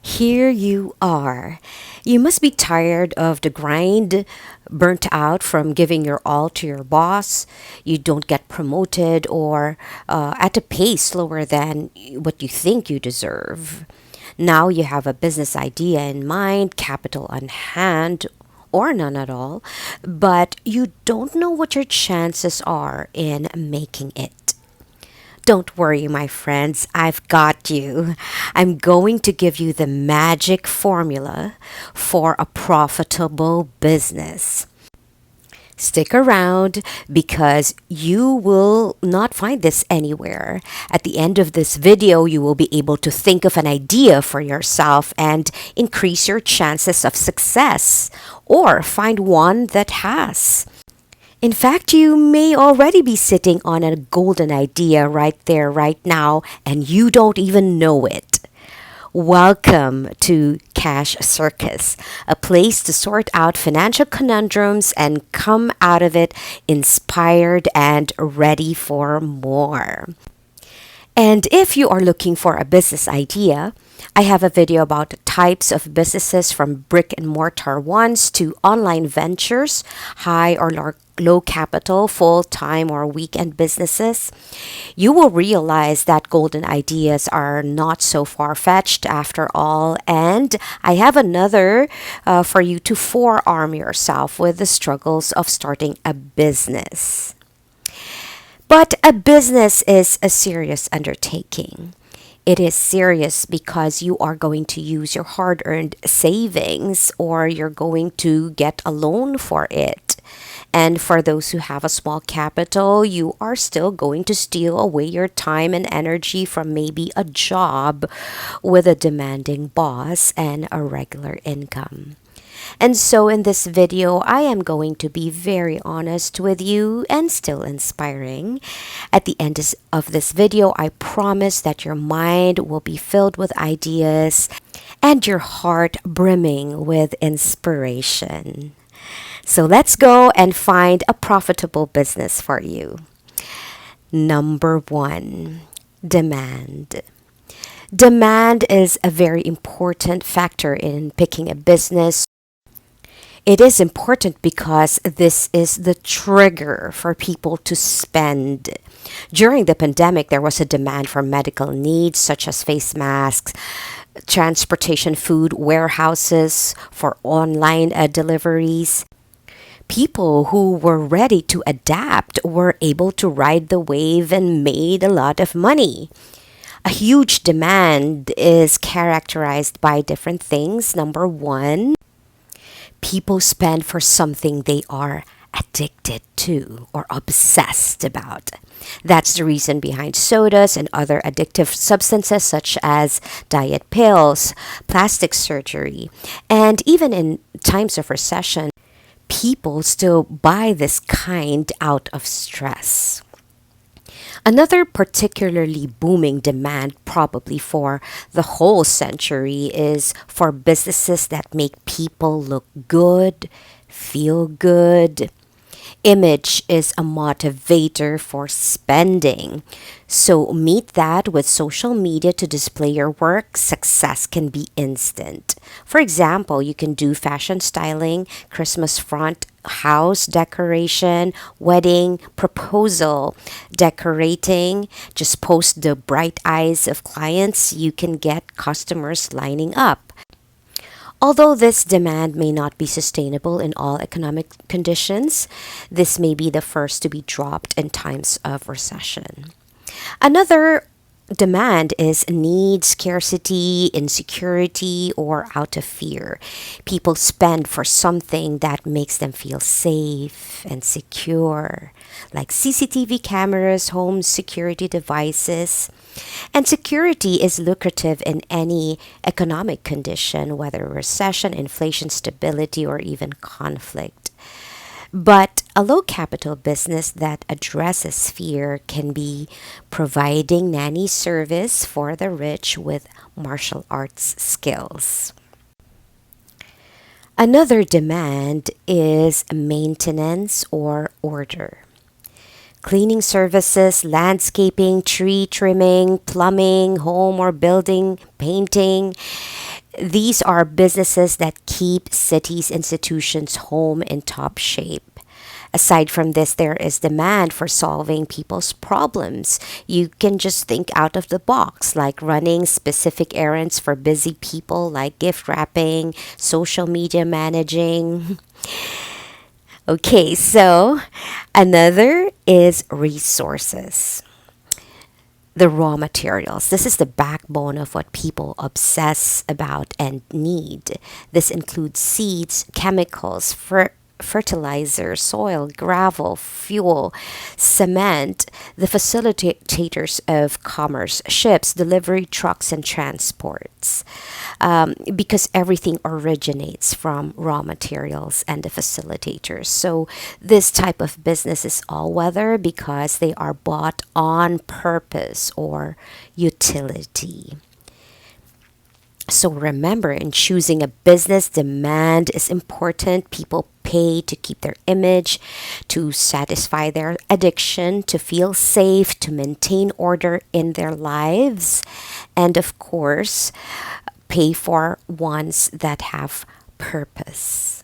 Here you are. You must be tired of the grind, burnt out from giving your all to your boss. You don't get promoted or at a pace slower than what you think you deserve. Now you have a business idea in mind, capital on hand, or none at all, but you don't know what your chances are in making it. Don't worry, my friends, I've got you. I'm going to give you the magic formula for a profitable business. Stick around because you will not find this anywhere. At the end of this video, you will be able to think of an idea for yourself and increase your chances of success, or find one that has. In fact, you may already be sitting on a golden idea right there, right now, and you don't even know it. Welcome to Cash Circus, a place to sort out financial conundrums and come out of it inspired and ready for more. And if you are looking for a business idea, I have a video about types of businesses from brick and mortar ones to online ventures, high or low capital, full time or weekend businesses. You will realize that golden ideas are not so far fetched after all. And I have another for you to forearm yourself with the struggles of starting a business. But a business is a serious undertaking. It is serious because you are going to use your hard earned savings or you're going to get a loan for it. And for those who have a small capital, you are still going to steal away your time and energy from maybe a job with a demanding boss and a regular income. And so in this video, I am going to be very honest with you and still inspiring. At the end of this video, I promise that your mind will be filled with ideas and your heart brimming with inspiration. So let's go and find a profitable business for you. Number one, demand. Demand is a very important factor in picking a business. It is important because this is the trigger for people to spend. During the pandemic, there was a demand for medical needs such as face masks, transportation, food, warehouses, for online deliveries. People who were ready to adapt were able to ride the wave and made a lot of money. A huge demand is characterized by different things. Number one, people spend for something they are addicted to or obsessed about. That's the reason behind sodas and other addictive substances such as diet pills, plastic surgery, and even in times of recession, people still buy this kind out of stress. Another particularly booming demand, probably for the whole century, is for businesses that make people look good, feel good. Image is a motivator for spending. So meet that with social media to display your work. Success can be instant. For example, you can do fashion styling, Christmas front house decoration, wedding, proposal, decorating. Just post the bright eyes of clients. You can get customers lining up. Although this demand may not be sustainable in all economic conditions, this may be the first to be dropped in times of recession. Another demand is need, scarcity, insecurity, or out of fear. People spend for something that makes them feel safe and secure, like CCTV cameras, home security devices. And security is lucrative in any economic condition, whether recession, inflation, stability, or even conflict. But a low capital business that addresses fear can be providing nanny service for the rich with martial arts skills. Another demand is maintenance or order. Cleaning services, landscaping, tree trimming, plumbing, home or building, painting. These are businesses that keep cities, institutions, home in top shape. Aside from this, there is demand for solving people's problems. You can just think out of the box, like running specific errands for busy people, like gift wrapping, social media managing. Okay, so another is resources, the raw materials. This is the backbone of what people obsess about and need. This includes seeds, chemicals, fertilizer, soil, gravel, fuel, cement, the facilitators of commerce, ships, delivery trucks, and transports. Because everything originates from raw materials and the facilitators. So, this type of business is all weather because they are bought on purpose or utility. So remember, in choosing a business, demand is important. People pay to keep their image, to satisfy their addiction, to feel safe, to maintain order in their lives, and of course, pay for ones that have purpose.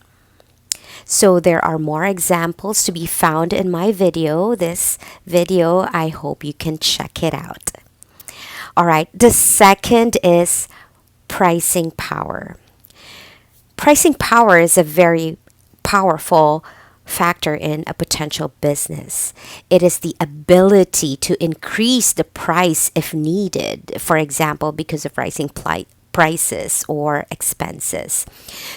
So there are more examples to be found in my video. This video, I hope you can check it out. All right, the second is pricing power. Pricing power is a very powerful factor in a potential business. It is the ability to increase the price if needed, for example, because of rising prices or expenses.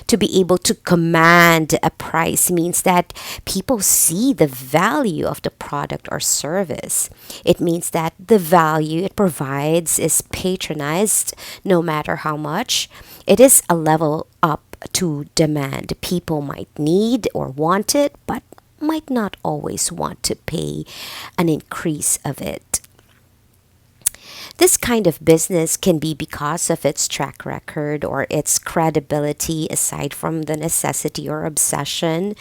To be able to command a price means that people see the value of the product or service. It means that the value it provides is patronized no matter how much. It is a level up to demand. People might need or want it, but might not always want to pay an increase of it. This kind of business can be because of its track record or its credibility, aside from the necessity or obsession,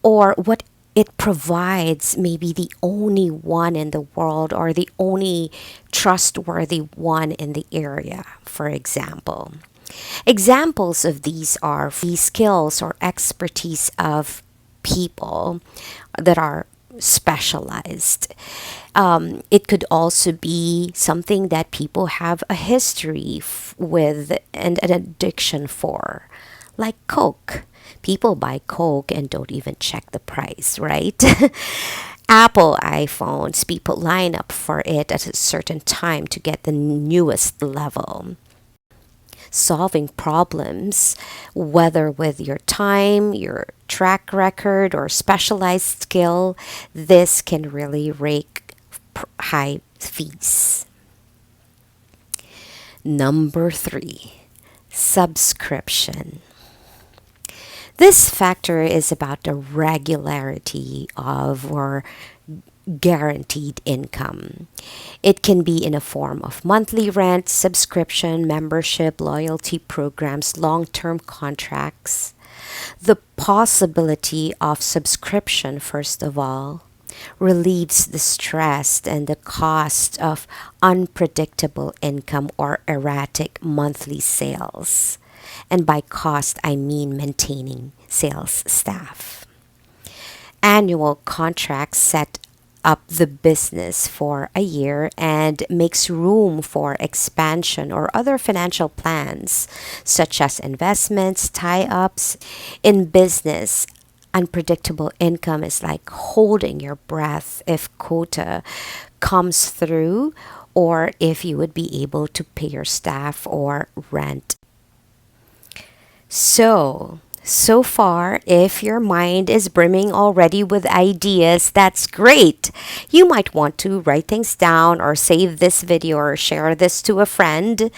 or what it provides may be the only one in the world or the only trustworthy one in the area, for example. Examples of these are the skills or expertise of people that are specialized. It could also be something that people have a history with and an addiction for, like Coke. People buy Coke and don't even check the price, right? Apple iPhones, people line up for it at a certain time to get the newest level. Solving problems, whether with your time, your track record, or specialized skill, this can really rake high fees. Number three, subscription. This factor is about the regularity of or guaranteed income. It can be in a form of monthly rent, subscription, membership, loyalty programs, long term contracts. The possibility of subscription, first of all, relieves the stress and the cost of unpredictable income or erratic monthly sales. And by cost, I mean maintaining sales staff. Annual contracts set up the business for a year and makes room for expansion or other financial plans, such as investments, tie ups. In business, unpredictable income is like holding your breath if quota comes through or if you would be able to pay your staff or rent. So far, if your mind is brimming already with ideas, that's great. You might want to write things down or save this video or share this to a friend.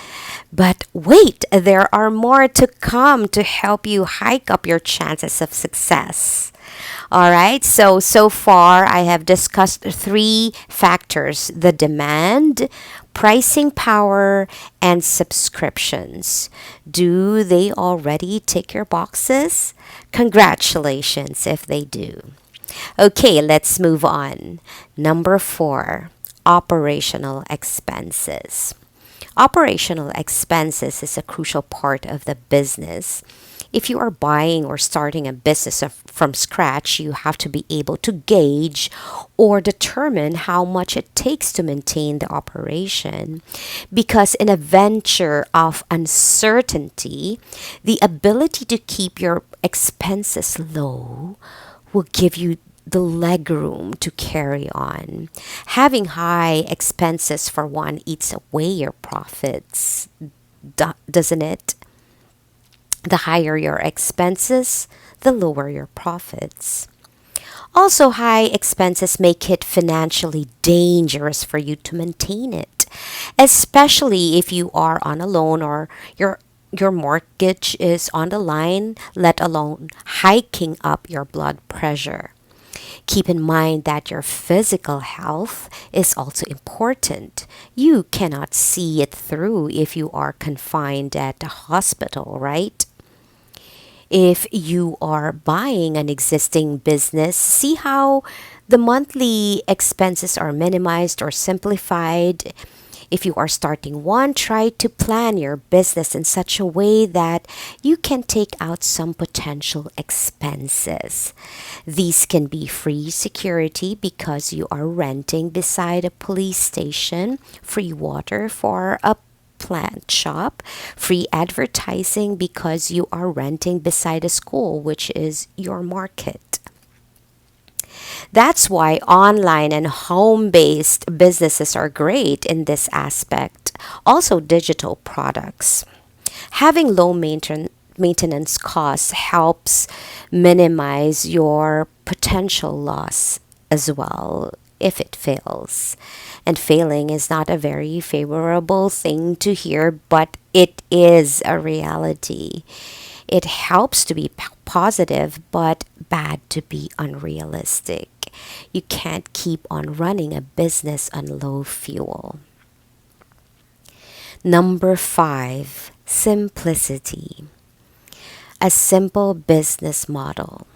But wait, there are more to come to help you hike up your chances of success. All right, so far I have discussed three factors: the demand, pricing power, and subscriptions. Do they already tick your boxes? Congratulations if they do. Okay, let's move on. Number four, operational expenses. Operational expenses is a crucial part of the business. If you are buying or starting a business from scratch, you have to be able to gauge or determine how much it takes to maintain the operation. Because in a venture of uncertainty, the ability to keep your expenses low will give you the leg room to carry on. Having high expenses for one eats away your profits, doesn't it? The higher your expenses, the lower your profits. Also, high expenses make it financially dangerous for you to maintain it, especially if you are on a loan or your mortgage is on the line, let alone hiking up your blood pressure. Keep in mind that your physical health is also important. You cannot see it through if you are confined at a hospital, right? If you are buying an existing business, see how the monthly expenses are minimized or simplified. If you are starting one, try to plan your business in such a way that you can take out some potential expenses. These can be free security because you are renting beside a police station, free water for a plant shop, free advertising because you are renting beside a school, which is your market. That's why online and home based businesses are great in this aspect. Also, digital products. Having low maintenance costs helps minimize your potential loss as well if it fails. And failing is not a very favorable thing to hear, but it is a reality. It helps to be positive, but bad to be unrealistic. You can't keep on running a business on low fuel. Number five, simplicity. A simple business model.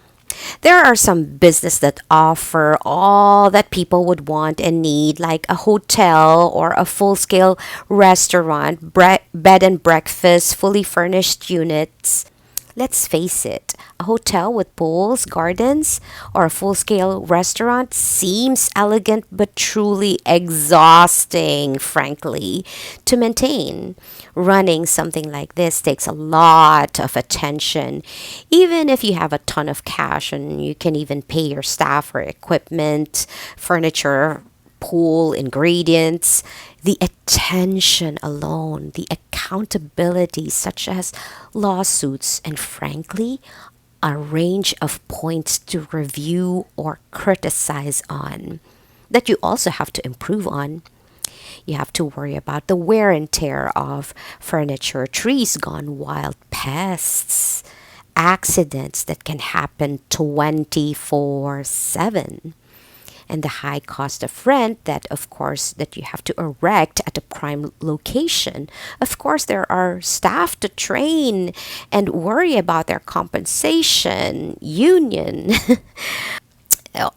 There are some business that offer all that people would want and need, like a hotel or a full-scale restaurant, bed and breakfast, fully furnished units. Let's face it, a hotel with pools, gardens, or a full scale restaurant seems elegant but truly exhausting, frankly, to maintain. Running something like this takes a lot of attention, even if you have a ton of cash and you can even pay your staff for equipment, furniture, pool, ingredients. The attention alone, the accountability, such as lawsuits, and frankly, a range of points to review or criticize on that you also have to improve on. You have to worry about the wear and tear of furniture, trees gone wild, pests, accidents that can happen 24/7, and the high cost of rent that of course that you have to erect at a prime location. Of course there are staff to train and worry about their compensation, union.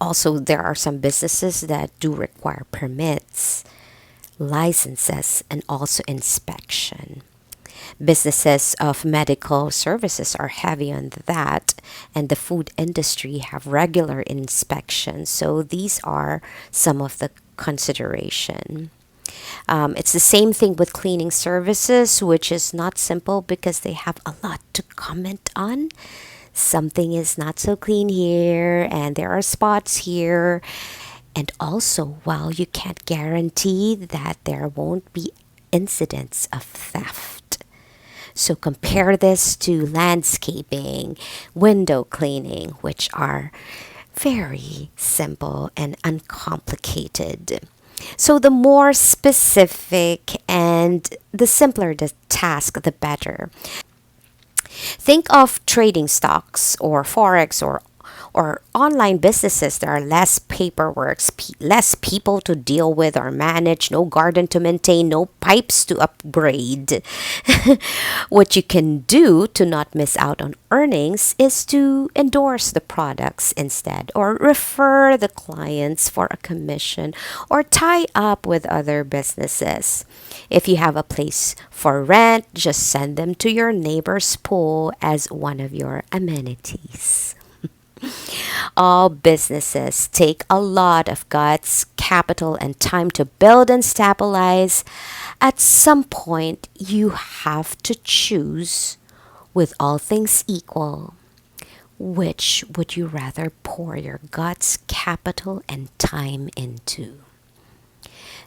Also, there are some businesses that do require permits, licenses, and also inspection. Businesses of medical services are heavy on that, and the food industry have regular inspections. So these are some of the consideration. It's the same thing with cleaning services, which is not simple because they have a lot to comment on. Something is not so clean here, and there are spots here. And also, while you can't guarantee that there won't be incidents of theft. So compare this to landscaping, window cleaning, which are very simple and uncomplicated. So the more specific and the simpler the task, the better. Think of trading stocks or forex or Or online businesses, there are less paperwork, less people to deal with or manage, no garden to maintain, no pipes to upgrade. What you can do to not miss out on earnings is to endorse the products instead, or refer the clients for a commission, or tie up with other businesses. If you have a place for rent, just send them to your neighbor's pool as one of your amenities. All businesses take a lot of guts, capital, and time to build and stabilize. At some point, you have to choose, with all things equal, which would you rather pour your guts, capital, and time into?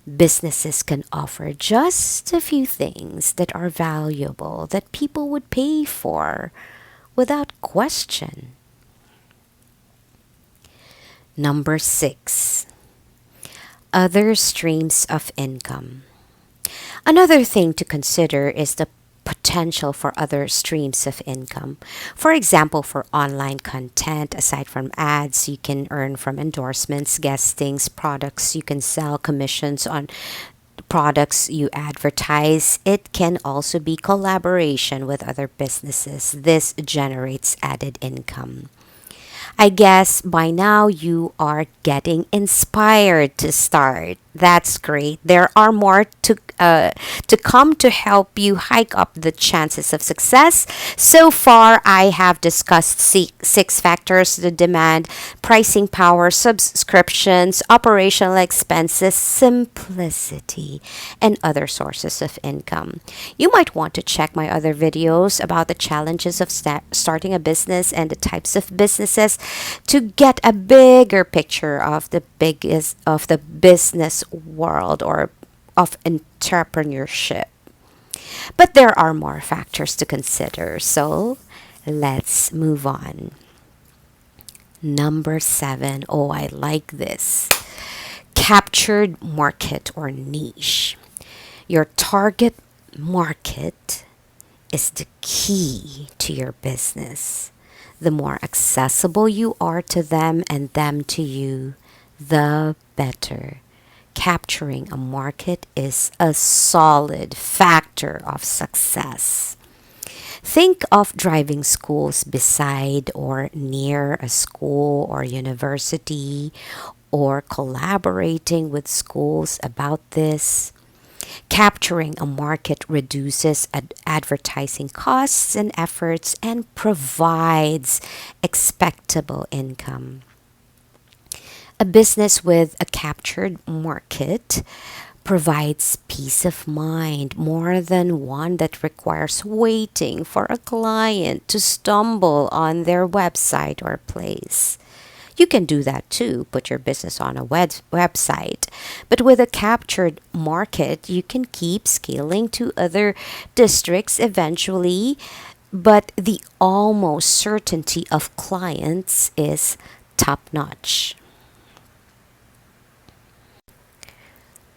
Businesses can offer just a few things that are valuable that people would pay for without question. Number 6, other streams of income. Another thing to consider is the potential for other streams of income. For example, for online content, aside from ads, you can earn from endorsements, guestings, products you can sell, commissions on products you advertise. It can also be collaboration with other businesses. This generates added income. I guess by now you are getting inspired to start. That's great. There are more to come to help you hike up the chances of success. So far, I have discussed six factors: the demand, pricing power, subscriptions, operational expenses, simplicity, and other sources of income. You might want to check my other videos about the challenges of starting a business and the types of businesses to get a bigger picture of the business world or of entrepreneurship. But there are more factors to consider, so let's move on. Number 7. Oh, I like this. Captured market or niche. Your target market is the key to your business. The more accessible you are to them and them to you, the better. Capturing a market is a solid factor of success. Think of driving schools beside or near a school or university, or collaborating with schools about this. Capturing a market reduces advertising costs and efforts and provides expectable income. A business with a captured market provides peace of mind more than one that requires waiting for a client to stumble on their website or place. You can do that too, put your business on a website. But with a captured market, you can keep scaling to other districts eventually. But the almost certainty of clients is top notch.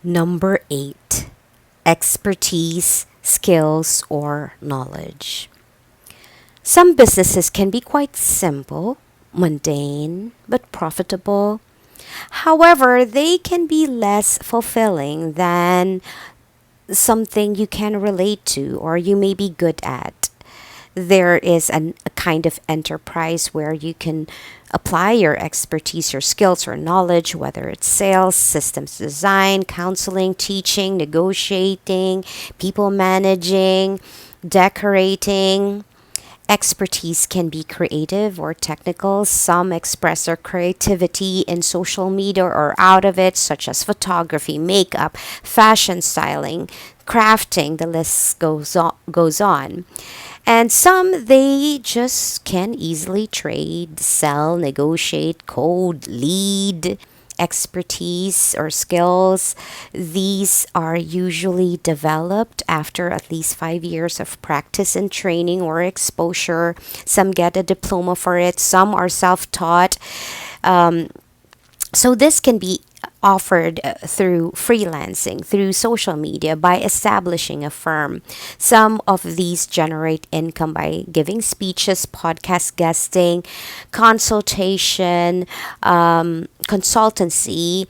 Number 8, expertise, skills, or knowledge. Some businesses can be quite simple, mundane, but profitable. However, they can be less fulfilling than something you can relate to or you may be good at. There is a kind of enterprise where you can apply your expertise, your skills, or knowledge, whether it's sales, systems design, counseling, teaching, negotiating, people managing, decorating. Expertise can be creative or technical. Some express their creativity in social media or out of it, such as photography, makeup, fashion styling, crafting. The list goes on. And some they just can easily trade, sell, negotiate, code, lead. Expertise or skills, these are usually developed after at least 5 years of practice and training or exposure. Some get a diploma for it, some are self taught. So this can be offered through freelancing, through social media, by establishing a firm. Some of these generate income by giving speeches, podcast guesting, consultation, consultancy,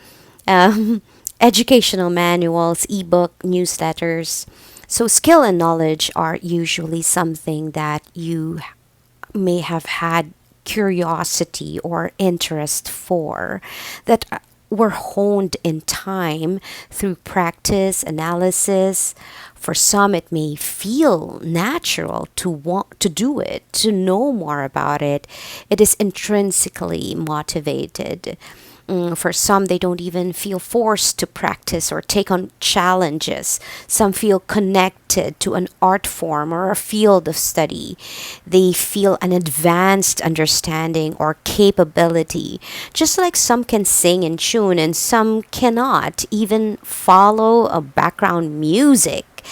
um, educational manuals, ebook, newsletters. So, skill and knowledge are usually something that you may have had curiosity or interest for, that were honed in time through practice, analysis. For some, it may feel natural to want to do it, to know more about it. It is intrinsically motivated. For some, they don't even feel forced to practice or take on challenges. Some feel connected to an art form or a field of study. They feel an advanced understanding or capability. Just like some can sing in tune and some cannot even follow a background music.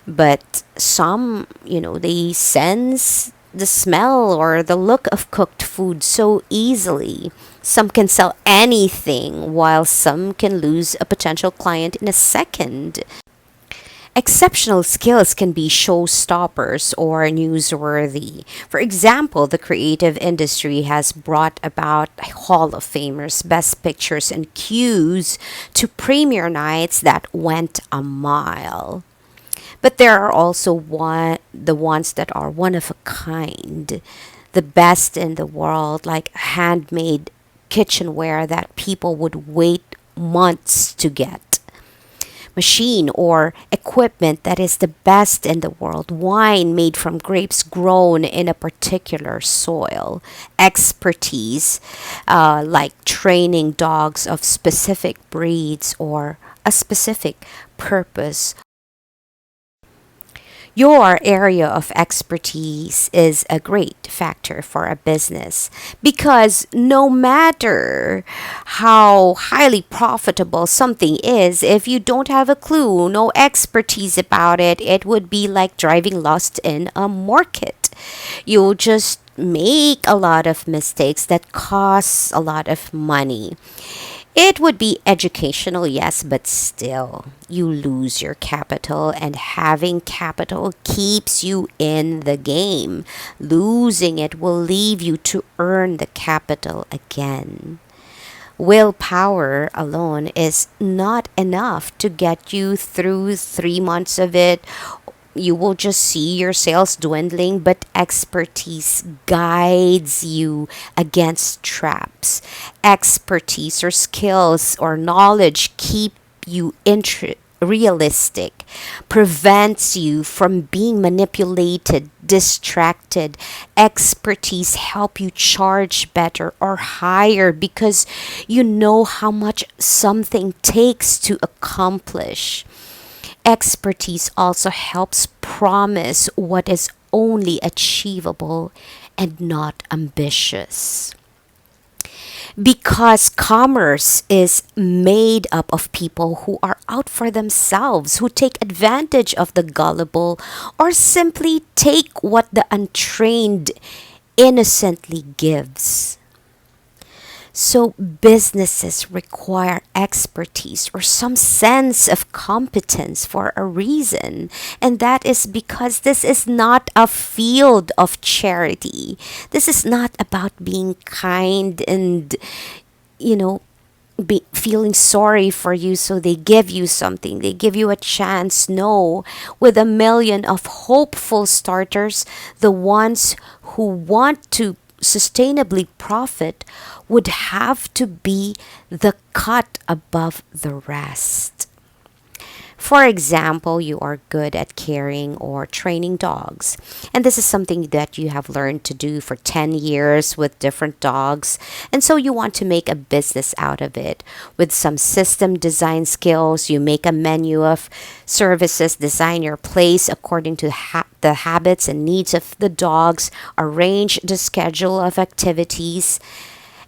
But some, they sense the smell or the look of cooked food so easily. Some can sell anything, while some can lose a potential client in a second. Exceptional skills can be showstoppers or newsworthy. For example, the creative industry has brought about Hall of Famers, Best Pictures, and cues to premiere nights that went a mile. But there are also the ones that are one of a kind, the best in the world, like handmade kitchenware that people would wait months to get. Machine or equipment that is the best in the world. Wine made from grapes grown in a particular soil. Expertise, like training dogs of specific breeds or a specific purpose. Your area of expertise is a great factor for a business because no matter how highly profitable something is, if you don't have a clue, no expertise about it, it would be like driving lost in a market. You'll just make a lot of mistakes that cost a lot of money. It would be educational, yes, but still, you lose your capital, and having capital keeps you in the game. Losing it will leave you to earn the capital again. Willpower alone is not enough to get you through 3 months of it. You will just see your sales dwindling, but expertise guides you against traps. Expertise or skills or knowledge keep you realistic, prevents you from being manipulated, distracted. Expertise help you charge better or higher because you know how much something takes to accomplish. Expertise also helps promise what is only achievable and not ambitious. Because commerce is made up of people who are out for themselves, who take advantage of the gullible, or simply take what the untrained innocently gives. So, businesses require expertise or some sense of competence for a reason. And that is because this is not a field of charity. This is not about being kind and, you know, feeling sorry for you so they give you something, they give you a chance. No, with a million of hopeful starters, the ones who want to sustainably profit would have to be the cut above the rest. For example, you are good at caring or training dogs, and this is something that you have learned to do for 10 years with different dogs, and so you want to make a business out of it. With some system design skills, you make a menu of services, design your place according to the habits and needs of the dogs, arrange the schedule of activities.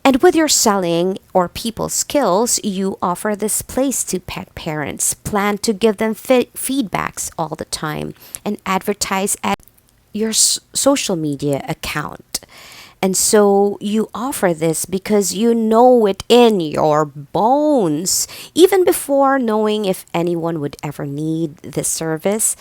And with your selling or people skills, you offer this place to pet parents, plan to give them feedbacks all the time, and advertise at your social media account. And so you offer this because you know it in your bones. Even before knowing if anyone would ever need this service,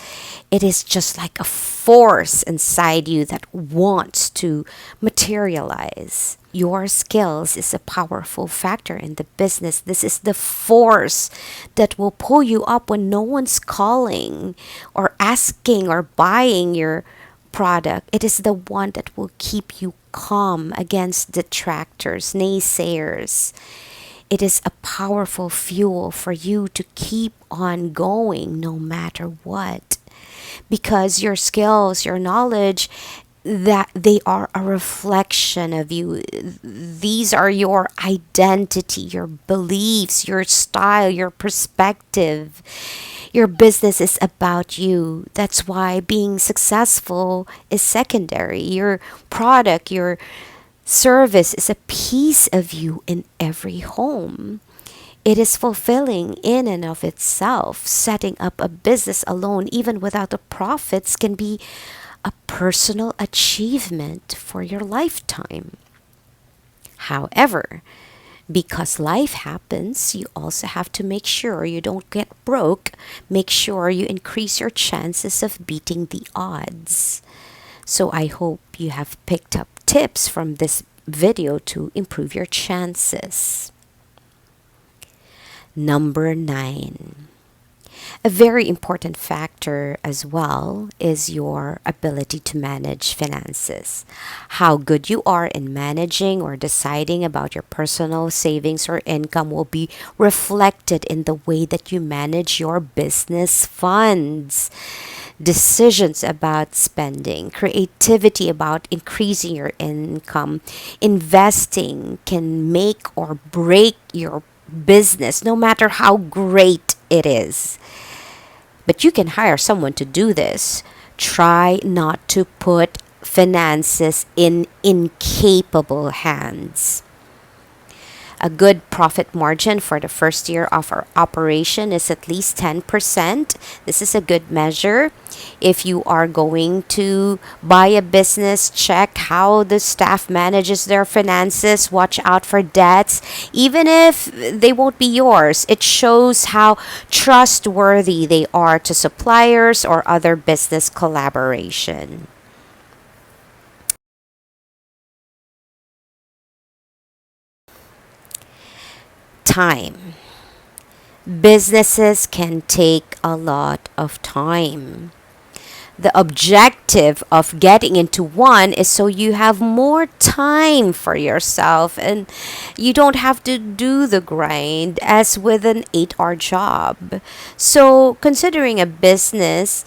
it is just like a force inside you that wants to materialize. Your skills is a powerful factor in the business. This is the force that will pull you up when no one's calling or asking or buying your product. It is the one that will keep you calm against detractors, naysayers. It is a powerful fuel for you to keep on going no matter what. Because your skills, your knowledge, that they are a reflection of you. These are your identity, your beliefs, your style, your perspective. Your business is about you. That's why being successful is secondary. Your product, your service is a piece of you in every home. It is fulfilling in and of itself. Setting up a business alone, even without the profits, can be a personal achievement for your lifetime. However, because life happens, you also have to make sure you don't get broke. Make sure you increase your chances of beating the odds. So I hope you have picked up tips from this video to improve your chances. Number 9. A very important factor as well is your ability to manage finances. How good you are in managing or deciding about your personal savings or income will be reflected in the way that you manage your business funds. Decisions about spending, creativity about increasing your income, investing can make or break your business, no matter how great it is. But you can hire someone to do this. Try not to put finances in incapable hands. A good profit margin for the first year of our operation is at least 10%. This is a good measure. If you are going to buy a business, check how the staff manages their finances. Watch out for debts. Even if they won't be yours, it shows how trustworthy they are to suppliers or other business collaboration. Time. Businesses can take a lot of time. The objective of getting into one is so you have more time for yourself and you don't have to do the grind as with an 8-hour job. So, considering a business,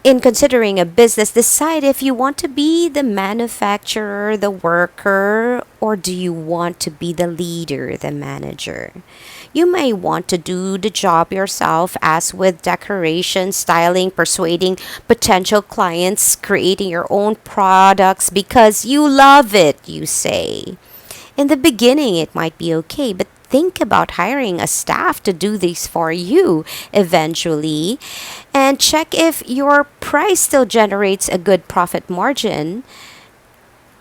decide if you want to be the manufacturer, the worker, or do you want to be the leader, the manager. You may want to do the job yourself, as with decoration, styling, persuading potential clients, creating your own products because you love it, you say. In the beginning, it might be okay, but think about hiring a staff to do this for you eventually, and check if your price still generates a good profit margin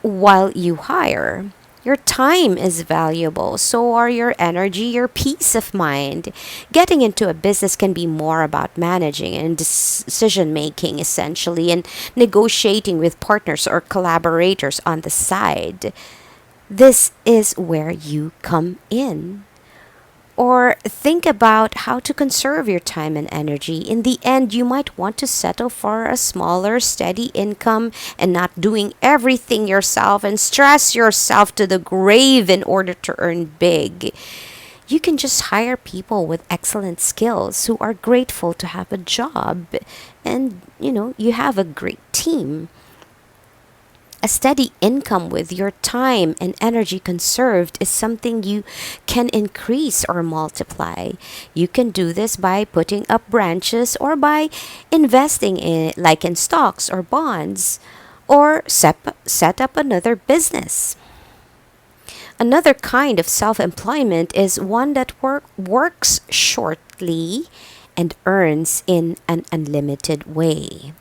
while you hire. Your time is valuable, so are your energy, your peace of mind. Getting into a business can be more about managing and decision making, essentially, and negotiating with partners or collaborators on the side. This is where you come in. Or think about how to conserve your time and energy. In the end, you might want to settle for a smaller, steady income and not doing everything yourself and stress yourself to the grave in order to earn big. You can just hire people with excellent skills who are grateful to have a job, and you have a great team. A steady income with your time and energy conserved is something you can increase or multiply. You can do this by putting up branches or by investing in stocks or bonds, or set up another business. Another kind of self-employment is one that works shortly and earns in an unlimited way.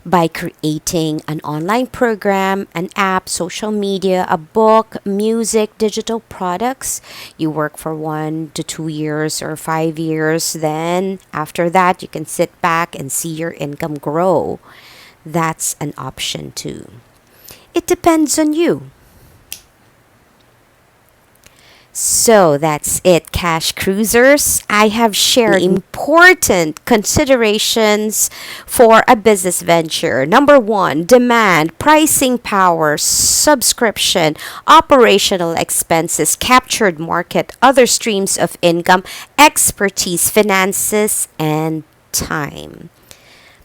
by creating an online program, an app, social media, a book, music, digital products. You work for 1 to 2 years or 5 years. Then, after that, you can sit back and see your income grow. That's an option too. It depends on you. So that's it, cash cruisers. I have shared important considerations for a business venture. Number one, demand, pricing power, subscription, operational expenses, captured market, other streams of income, expertise, finances, and time.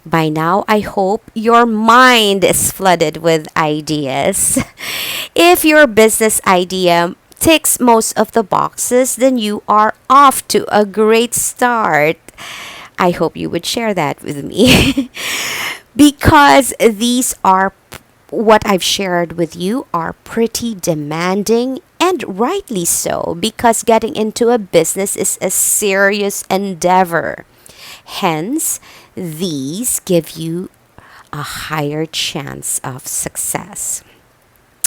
By now, I hope your mind is flooded with ideas. If your business idea ticks most of the boxes, then you are off to a great start. I hope you would share that with me because these are what I've shared with you are pretty demanding and rightly so because getting into a business is a serious endeavor. Hence, these give you a higher chance of success.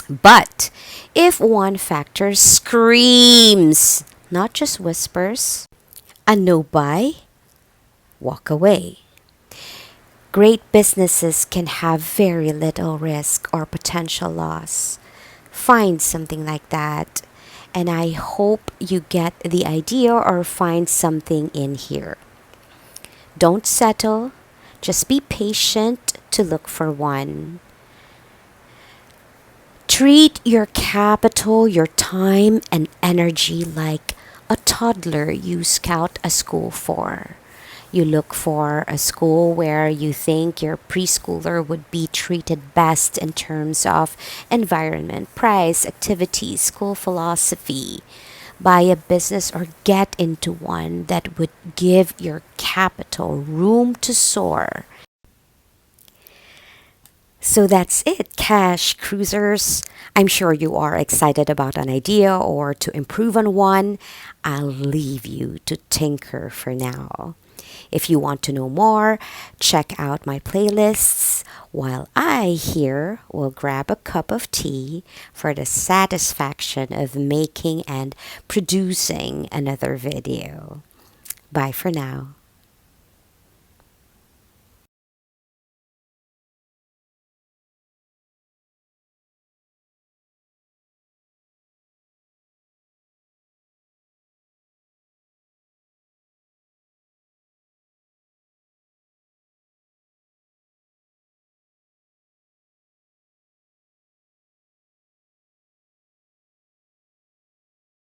But if one factor screams, not just whispers, a no buy, walk away. Great businesses can have very little risk or potential loss. Find something like that. And I hope you get the idea or find something in here. Don't settle, just be patient to look for one. Treat your capital, your time, and energy like a toddler you scout a school for. You look for a school where you think your preschooler would be treated best in terms of environment, price, activities, school philosophy. Buy a business or get into one that would give your capital room to soar. So that's it, cash cruisers. I'm sure you are excited about an idea or to improve on one. I'll leave you to tinker for now. If you want to know more, check out my playlists while I here will grab a cup of tea for the satisfaction of making and producing another video. Bye for now.